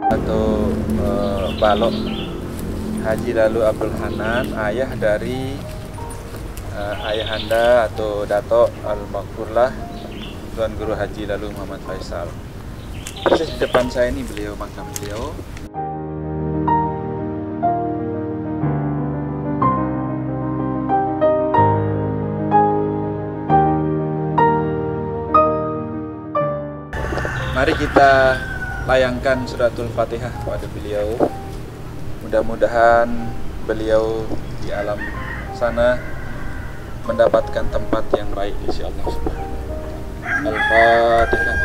Atau Balok Haji Lalu Abdul Hanan, ayah dari ayahanda atau Dato' Al-Maghfurlah Tuan Guru Haji Lalu Muhammad Faisal. Persis di depan saya ini makam beliau. Mari kita layangkan suratul Fatihah kepada beliau. Mudah-mudahan beliau di alam sana mendapatkan tempat yang baik insyaallah. Al-Fatihah.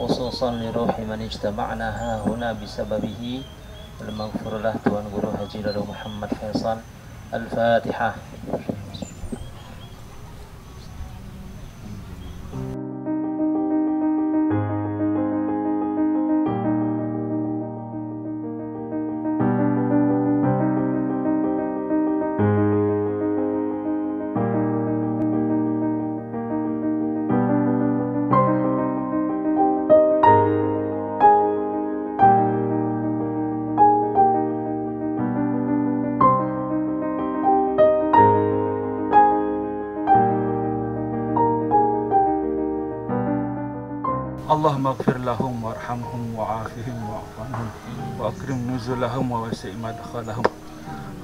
Khususan li ruhi man ijtama'na huna bisababihi al-maghfurlah Tuan Guru Haji Lalu Muhammad Faisal. Al-Fatihah. Allahumma ighfir lahum warhamhum wa'afihim wa'afanhum wa akrim nuzulahum wa wasi' madkhalahum.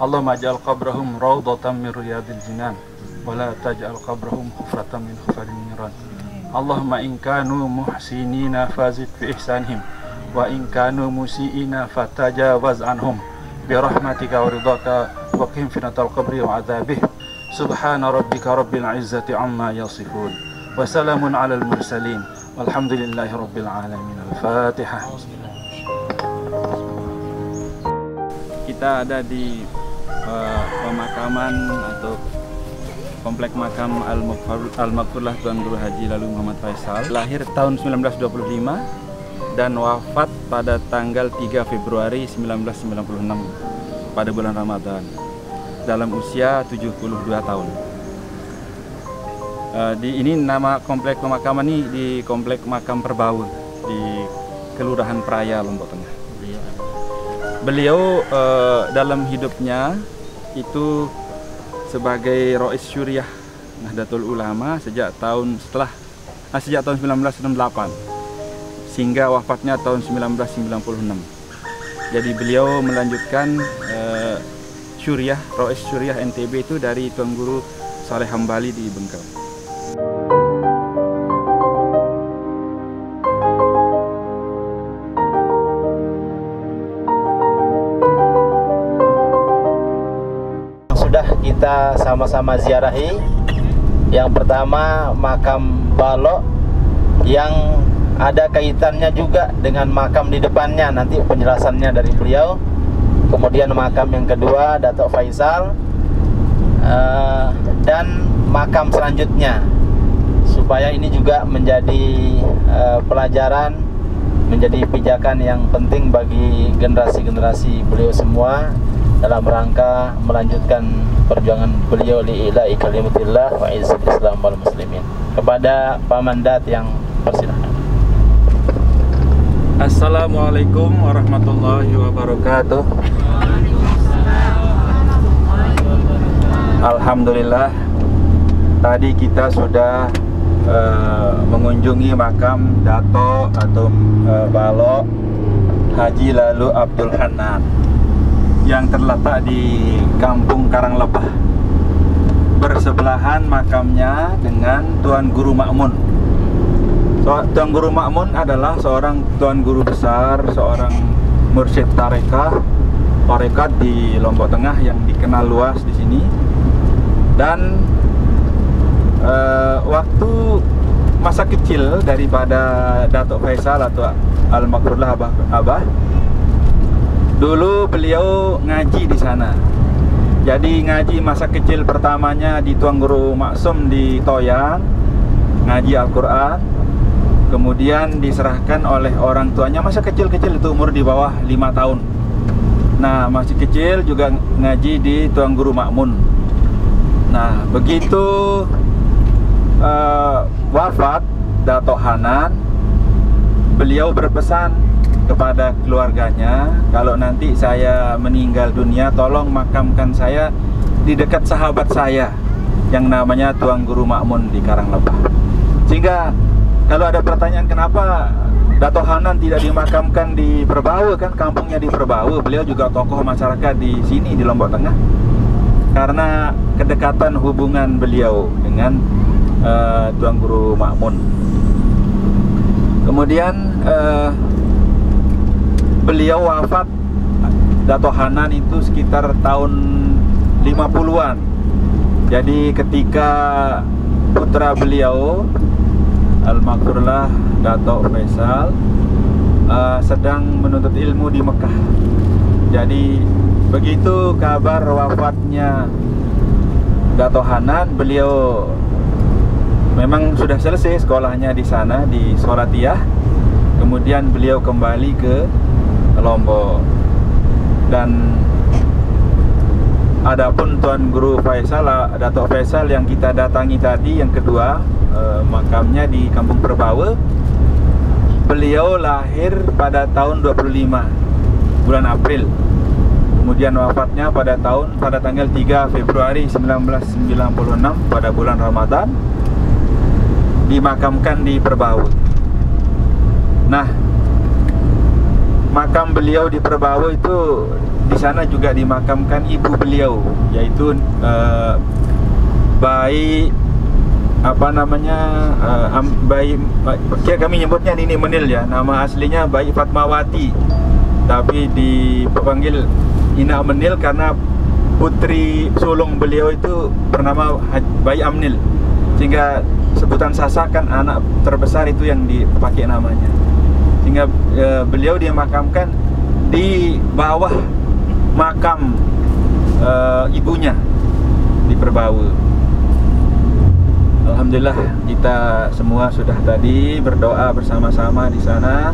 Allahumma ij'al qabrahum rawdatan min riyadil jinan wa la taj'al qabrahum hufratan min hufaril niran. Allahumma in kanu muhsinina fazid fi ihsanihim wa in kanu musiiina fatajawaz anhum bi rahmatika wa ridaka wa qihim fitnatal qabri wa adzabih. Subhana rabbika rabbil izzati amma yasifun wa salamun alal mursalin. Alhamdulillahi Rabbil Alamin. Al-Fatihah. Kita ada di pemakaman atau komplek makam Al-Maghfurlah Tuan Guru Haji Lalu Muhammad Faisal. Lahir tahun 1925 dan wafat pada tanggal 3 Februari 1996 pada bulan Ramadan dalam usia 72 tahun. Ini nama komplek pemakaman ini di komplek makam Perbau di Kelurahan Praya, Lombok Tengah. Beliau dalam hidupnya itu sebagai Rois Syuriah Nahdlatul Ulama sejak tahun 1968 sehingga wafatnya tahun 1996. Jadi beliau melanjutkan Syuriah, Rois Syuriah NTB itu dari Tuan Guru Saleh Hambali di Bengkel. Sudah kita sama-sama ziarahi. Yang pertama makam Balok yang ada kaitannya juga dengan makam di depannya, nanti penjelasannya dari beliau. Kemudian makam yang kedua Dato' Faisal, dan makam selanjutnya, supaya ini juga menjadi pelajaran, menjadi pijakan yang penting bagi generasi-generasi beliau semua dalam rangka melanjutkan perjuangan beliau li'ila'i kalimatillah wa izzil Islam wal muslimin. Kepada Pak Mandat yang persilahkan. Assalamualaikum warahmatullahi wabarakatuh. Alhamdulillah, tadi kita sudah mengunjungi makam Dato' atau Balok Haji Lalu Abdul Hanan yang terletak di Kampung Karanglebah. Bersebelahan makamnya dengan Tuan Guru Makmun. Tuan Guru Ma'mun adalah seorang tuan guru besar, seorang mursyid tarekat di Lombok Tengah yang dikenal luas di sini. Dan waktu masa kecil daripada Datuk Faisal atau Al-Makrullah Abah, dulu beliau ngaji di sana. Jadi ngaji masa kecil pertamanya di Tuan Guru Maksum di Toyang, ngaji Al-Quran. Kemudian diserahkan oleh orang tuanya, masa kecil-kecil itu umur di bawah 5 tahun. Nah, masih kecil juga ngaji di Tuan Guru Ma'mun. Nah, begitu wafat Datuk Hanan, beliau berpesan kepada keluarganya, kalau nanti saya meninggal dunia, tolong makamkan saya di dekat sahabat saya yang namanya Tuan Guru Ma'mun di Karanglebah. Sehingga kalau ada pertanyaan kenapa Datuk Hanan tidak dimakamkan di Perbawe, kan kampungnya di Perbawe, beliau juga tokoh masyarakat di sini di Lombok Tengah, karena kedekatan hubungan beliau dengan Tuan Guru Ma'mun. Kemudian beliau wafat, Datuk Hanan itu sekitar tahun 50-an. Jadi ketika putra beliau Al-Makrullah Datuk Faisal sedang menuntut ilmu di Mekah. Jadi begitu kabar wafatnya Datuk Hanan, beliau memang sudah selesai sekolahnya di sana di Solatiyah. Kemudian beliau kembali ke Lombok. Dan adapun Tuan Guru Faisal, Datuk Faisal yang kita datangi tadi, yang kedua, makamnya di Kampung Perbawe. Beliau lahir pada tahun 25 bulan April. Kemudian wafatnya pada tanggal 3 Februari 1996 pada bulan Ramadan, dimakamkan di Perbawe. Nah, makam beliau di Perbawe itu, di sana juga dimakamkan ibu beliau, yaitu Bayi kami nyebutnya Nini Menil ya, nama aslinya Bayi Fatmawati, tapi dipanggil Ina Menil karena putri sulung beliau itu bernama Bayi Amnil, sehingga sebutan sasakan anak terbesar itu yang dipakai namanya. Sehingga beliau dimakamkan di bawah makam ibunya di Perbawe. Alhamdulillah, kita semua sudah tadi berdoa bersama-sama di sana.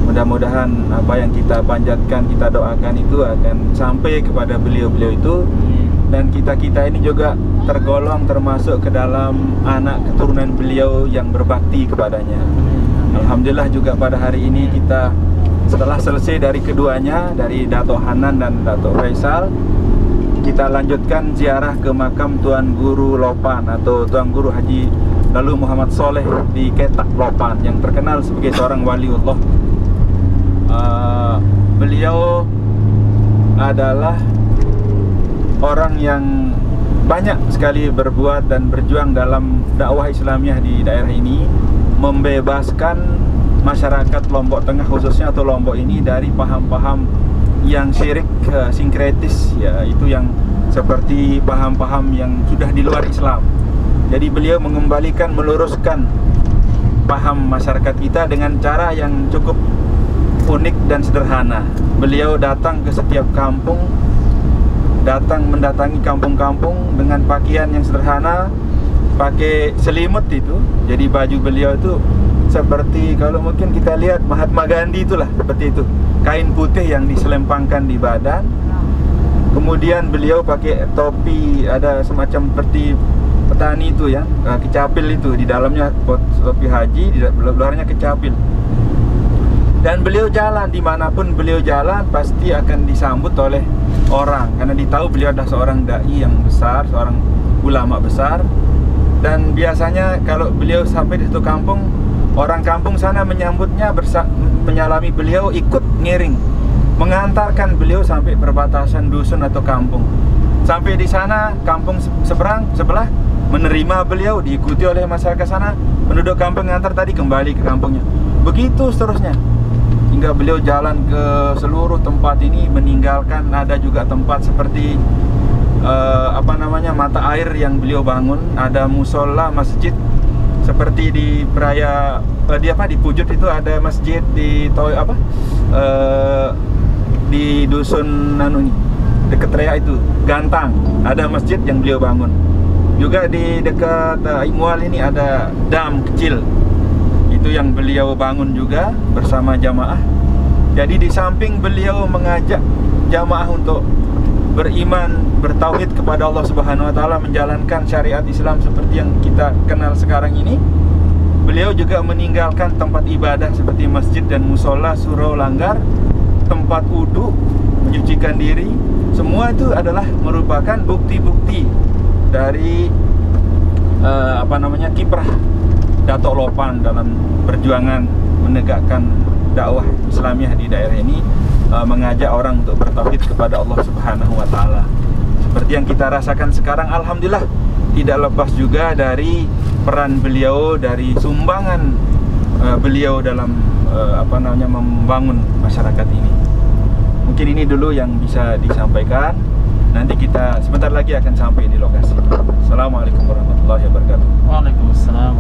Mudah-mudahan apa yang kita panjatkan, kita doakan itu akan sampai kepada beliau-beliau itu. Dan kita-kita ini juga tergolong termasuk ke dalam anak keturunan beliau yang berbakti kepadanya. Alhamdulillah juga pada hari ini kita setelah selesai dari keduanya, dari Datuk Hanan dan Datuk Faisal, kita lanjutkan ziarah ke makam Tuan Guru Lopan atau Tuan Guru Haji Lalu Muhammad Soleh di Ketak Lopan, yang terkenal sebagai seorang waliullah. Beliau adalah orang yang banyak sekali berbuat dan berjuang dalam dakwah Islamiah di daerah ini, membebaskan masyarakat Lombok Tengah khususnya atau Lombok ini dari paham-paham yang syirik sinkretis, ya, itu yang seperti paham-paham yang sudah di luar Islam. Jadi beliau mengembalikan, meluruskan paham masyarakat kita dengan cara yang cukup unik dan sederhana. Beliau datang ke setiap kampung, mendatangi kampung-kampung dengan pakaian yang sederhana, pakai selimut itu. Jadi baju beliau itu seperti kalau mungkin kita lihat Mahatma Gandhi, itulah seperti itu, kain putih yang diselempangkan di badan. Kemudian beliau pakai topi, ada semacam seperti petani itu ya, kecapil itu, di dalamnya topi haji, di luarnya kecapil. Dan beliau jalan, dimanapun beliau jalan pasti akan disambut oleh orang, karena ditahu beliau adalah seorang dai yang besar, seorang ulama besar. Dan biasanya kalau beliau sampai di satu kampung, orang kampung sana menyambutnya, menyalami beliau, ikut ngiring, mengantarkan beliau sampai perbatasan dusun atau kampung. Sampai di sana, kampung sebelah menerima beliau, diikuti oleh masyarakat sana, penduduk kampung ngantar tadi kembali ke kampungnya. Begitu seterusnya. Hingga beliau jalan ke seluruh tempat ini, meninggalkan ada juga tempat seperti mata air yang beliau bangun, ada musola, masjid seperti di Peraya di Pujut itu ada masjid di di dusun dekat Raya itu Gantang, ada masjid yang beliau bangun. Juga di dekat Mual ini ada dam kecil, itu yang beliau bangun juga bersama jamaah. Jadi di samping beliau mengajak jamaah untuk beriman, bertauhid kepada Allah Subhanahu wa taala, menjalankan syariat Islam seperti yang kita kenal sekarang ini, beliau juga meninggalkan tempat ibadah seperti masjid dan musola, surau, langgar, tempat wudu, mencucikan diri. Semua itu adalah merupakan bukti-bukti dari kiprah Dato' Lopan dalam perjuangan menegakkan dakwah Islamiyah di daerah ini, mengajak orang untuk bertauhid kepada Allah Subhanahu wa taala. Seperti yang kita rasakan sekarang, alhamdulillah tidak lepas juga dari peran beliau, dari sumbangan beliau dalam membangun masyarakat ini. Mungkin ini dulu yang bisa disampaikan. Nanti kita sebentar lagi akan sampai di lokasi. Assalamualaikum warahmatullahi wabarakatuh. Waalaikumsalam.